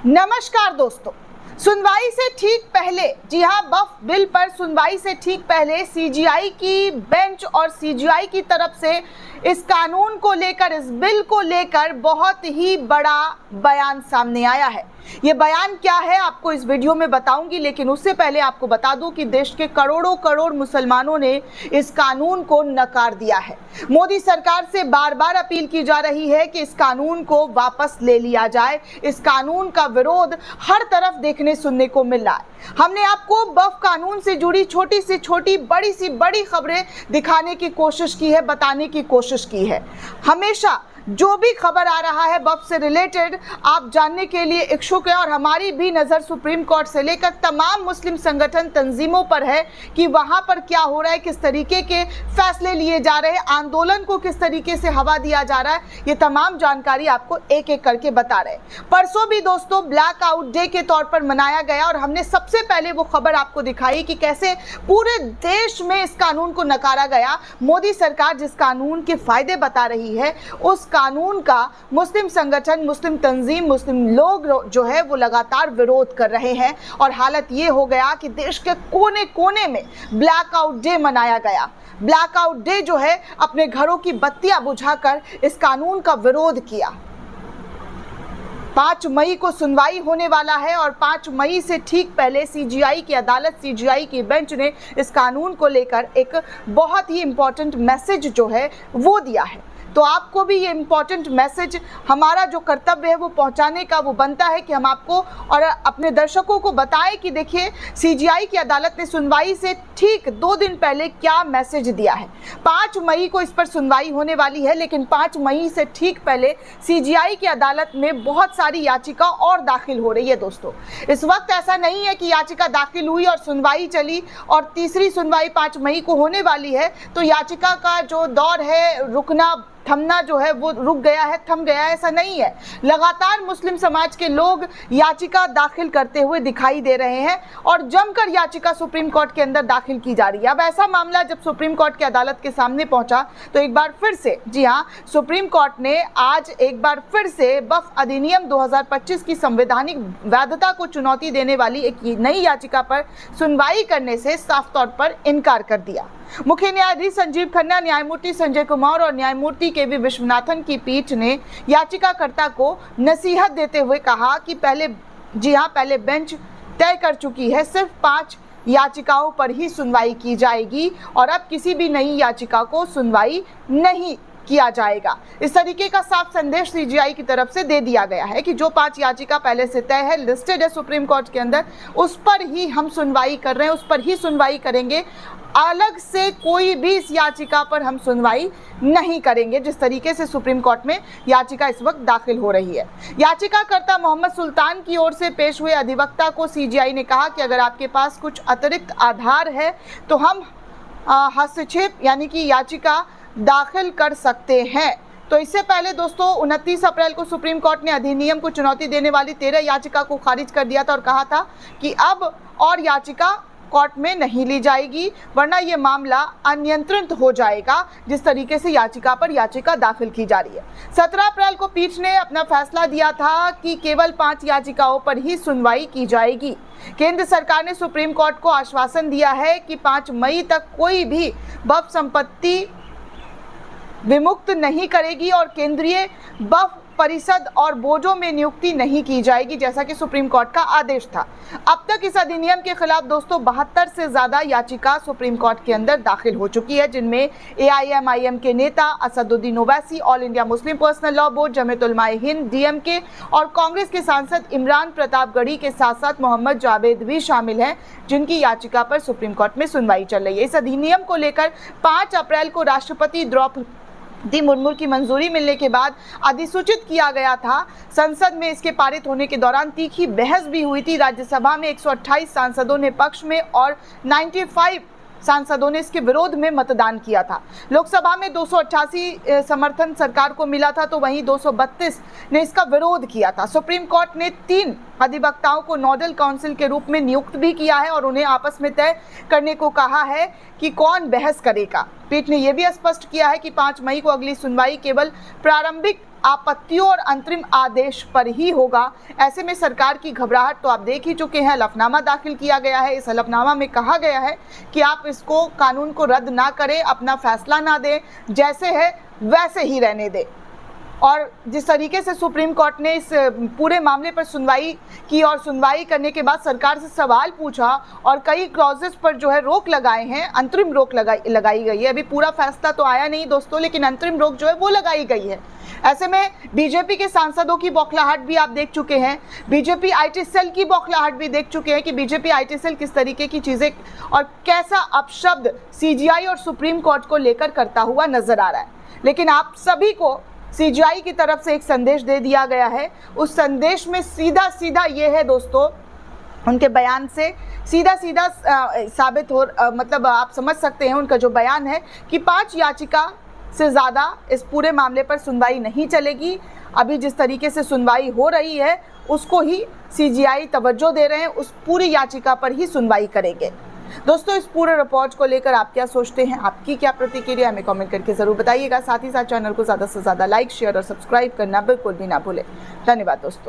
नमस्कार दोस्तों, सुनवाई से ठीक पहले, जी हाँ, वक्फ बिल पर सुनवाई से ठीक पहले सीजीआई की बेंच और सीजीआई की तरफ से इस कानून को लेकर, इस बिल को लेकर बहुत ही बड़ा बयान सामने आया है। ये बयान क्या है आपको इस वीडियो में बताऊंगी, लेकिन उससे पहले आपको बता दूं कि देश के करोड़ों करोड़ मुसलमानों ने इस कानून को नकार दिया है। मोदी सरकार से बार बार अपील की जा रही है कि इस कानून को वापस ले लिया जाए। इस कानून का विरोध हर तरफ देखने सुनने को मिल रहा है। हमने आपको वक्फ कानून से जुड़ी छोटी से छोटी, बड़ी सी बड़ी खबरें दिखाने की कोशिश की है, बताने की कोशिश की है। हमेशा जो भी खबर आ रहा है वक्फ से रिलेटेड आप जानने के लिए इच्छुक है, और हमारी भी नज़र सुप्रीम कोर्ट से लेकर तमाम मुस्लिम संगठन तंजीमों पर है कि वहां पर क्या हो रहा है, किस तरीके के फैसले लिए जा रहे हैं, आंदोलन को किस तरीके से हवा दिया जा रहा है। ये तमाम जानकारी आपको एक एक करके बता रहे हैं। परसों भी दोस्तों ब्लैक आउट डे के तौर पर मनाया गया, और हमने सबसे पहले वो खबर आपको दिखाई कि कैसे पूरे देश में इस कानून को नकारा गया। मोदी सरकार जिस कानून के फायदे बता रही है, उस कानून का मुस्लिम संगठन, मुस्लिम तंजीम, मुस्लिम लोग जो है वो लगातार विरोध कर रहे हैं। और हालत ये हो गया कि देश के कोने कोने में ब्लैक आउट डे मनाया गया। ब्लैक आउट डे जो है, अपने घरों की बत्तियां बुझाकर इस कानून का विरोध किया। 5 मई को सुनवाई होने वाला है, और 5 मई से ठीक पहले सीजीआई की अदालत, सीजीआई की बेंच ने इस कानून को लेकर एक बहुत ही इंपॉर्टेंट मैसेज जो है वो दिया है। तो आपको भी ये इम्पॉर्टेंट मैसेज, हमारा जो कर्तव्य है वो पहुंचाने का वो बनता है कि हम आपको और अपने दर्शकों को बताएं कि देखिए सीजीआई की अदालत ने सुनवाई से ठीक 2 दिन पहले क्या मैसेज दिया है। 5 मई को इस पर सुनवाई होने वाली है, लेकिन 5 मई से ठीक पहले सीजीआई की अदालत में बहुत सारी याचिका और दाखिल हो रही है। दोस्तों, इस वक्त ऐसा नहीं है कि याचिका दाखिल हुई और सुनवाई चली और तीसरी सुनवाई 5 मई को होने वाली है, तो याचिका का जो दौर है, रुकना थमना जो है वो रुक गया है, थम गया है, ऐसा नहीं है। लगातार मुस्लिम समाज के लोग याचिका दाखिल करते हुए दिखाई दे रहे हैं, और जमकर याचिका सुप्रीम कोर्ट के अंदर दाखिल की जा रही है। अब ऐसा मामला जब सुप्रीम कोर्ट की अदालत के सामने पहुंचा, तो एक बार फिर से, जी हां, सुप्रीम कोर्ट ने आज एक बार फिर से वक्फ अधिनियम 2025 की संवैधानिक वैधता को चुनौती देने वाली एक नई याचिका पर सुनवाई करने से साफ तौर पर इनकार कर दिया। मुख्य न्यायाधीश संजीव खन्ना, न्यायमूर्ति संजय कुमार और न्यायमूर्ति के वी विश्वनाथन की पीठ ने याचिकाकर्ता को नसीहत देते हुए कहा कि पहले बेंच तय कर चुकी है, सिर्फ 5 याचिकाओं पर ही सुनवाई की जाएगी, और अब किसी भी नई याचिका को सुनवाई नहीं किया जाएगा। इस तरीके का साफ संदेश सीजीआई की तरफ से दे दिया गया है कि जो 5 याचिका पहले से तय है, लिस्टेड है सुप्रीम कोर्ट के अंदर, उस पर ही हम सुनवाई कर रहे हैं, उस पर ही सुनवाई करेंगे। अलग से कोई भी इस याचिका पर हम सुनवाई नहीं करेंगे, जिस तरीके से सुप्रीम कोर्ट में याचिका इस वक्त दाखिल हो रही है। याचिकाकर्ता मोहम्मद सुल्तान की ओर से पेश हुए अधिवक्ता को सीजीआई ने कहा कि अगर आपके पास कुछ अतिरिक्त आधार है तो हम हस्तक्षेप यानी कि याचिका दाखिल कर सकते हैं। तो इससे पहले दोस्तों 29 अप्रैल को सुप्रीम कोर्ट ने अधिनियम को चुनौती देने वाली 13 याचिका को खारिज कर दिया था, और कहा था कि अब और याचिका कोर्ट में नहीं ली जाएगी, वरना ये मामला अनियंत्रित हो जाएगा, जिस तरीके से याचिका पर याचिका दाखिल की जा रही है। 17 अप्रैल को पीठ ने अपना फैसला दिया था कि केवल 5 याचिकाओं पर ही सुनवाई की जाएगी। केंद्र सरकार ने सुप्रीम कोर्ट को आश्वासन दिया है कि 5 मई तक कोई भी वक्फ संपत्ति विमुक्त नहीं करेगी और केंद्रीय वक्फ परिषद और बोर्डों में नियुक्ति नहीं की जाएगी, जैसा कि सुप्रीम कोर्ट का आदेश था। अब तक इस अधिनियम के खिलाफ दोस्तों 72 से ज्यादा याचिका सुप्रीम कोर्ट के अंदर दाखिल हो चुकी है, जिनमें एआईएमआईएम के नेता Asaduddin Owaisi, all India Muslim personal law board, Jamiat Ulama Hind, DMK और कांग्रेस के सांसद इमरान प्रतापगढ़ी के साथ साथ मोहम्मद जावेद भी शामिल हैं, जिनकी याचिका पर सुप्रीम कोर्ट में सुनवाई चल रही है। इस अधिनियम को लेकर 5 अप्रैल को राष्ट्रपति द्रौपदी मुर्मू की मंजूरी मिलने के बाद अधिसूचित किया गया था। संसद में इसके पारित होने के दौरान तीखी बहस भी हुई थी। राज्यसभा में 128 सांसदों ने पक्ष में और 95 सांसदों ने इसके विरोध में मतदान किया था। लोकसभा में 288 समर्थन सरकार को मिला था, तो वहीं 232 ने इसका विरोध किया था। सुप्रीम कोर्ट ने 3 अधिवक्ताओं को नोडल काउंसिल के रूप में नियुक्त भी किया है और उन्हें आपस में तय करने को कहा है कि कौन बहस करेगा। पीठ ने यह भी स्पष्ट किया है कि 5 मई को अगली सुनवाई केवल प्रारंभिक आपत्तियों और अंतरिम आदेश पर ही होगा। ऐसे में सरकार की घबराहट तो आप देख ही चुके हैं। हलफनामा दाखिल किया गया है। इस हलफनामा में कहा गया है कि आप इसको कानून को रद्द ना करें, अपना फैसला ना दें, जैसे है वैसे ही रहने दें। और जिस तरीके से सुप्रीम कोर्ट ने इस पूरे मामले पर सुनवाई की और सुनवाई करने के बाद सरकार से सवाल पूछा और कई क्लॉजेस पर जो है रोक लगाए हैं, अंतरिम रोक लगाई गई है। अभी पूरा फैसला तो आया नहीं दोस्तों, लेकिन अंतरिम रोक जो है वो लगाई गई है। ऐसे में बीजेपी के सांसदों की बौखलाहट भी आप देख चुके हैं, बीजेपी आईटी सेल की बौखलाहट भी देख चुके हैं कि बीजेपी आईटी सेल किस तरीके की चीजें और कैसा अपशब्द सीजीआई और सुप्रीम कोर्ट को लेकर करता हुआ नजर आ रहा है। लेकिन आप सभी को सीजीआई की तरफ से एक संदेश दे दिया गया है। उस संदेश में सीधा सीधा ये है दोस्तों, उनके बयान से सीधा सीधा साबित हो, मतलब आप समझ सकते हैं उनका जो बयान है कि 5 याचिका से ज़्यादा इस पूरे मामले पर सुनवाई नहीं चलेगी। अभी जिस तरीके से सुनवाई हो रही है उसको ही सीजीआई तवज्जो दे रहे हैं, उस पूरी याचिका पर ही सुनवाई करेंगे। दोस्तों, इस पूरे रिपोर्ट को लेकर आप क्या सोचते हैं, आपकी क्या प्रतिक्रिया हमें कमेंट करके ज़रूर बताइएगा। साथ ही साथ चैनल को ज़्यादा से ज़्यादा लाइक, शेयर और सब्सक्राइब करना बिल्कुल भी ना भूलें। धन्यवाद दोस्तों।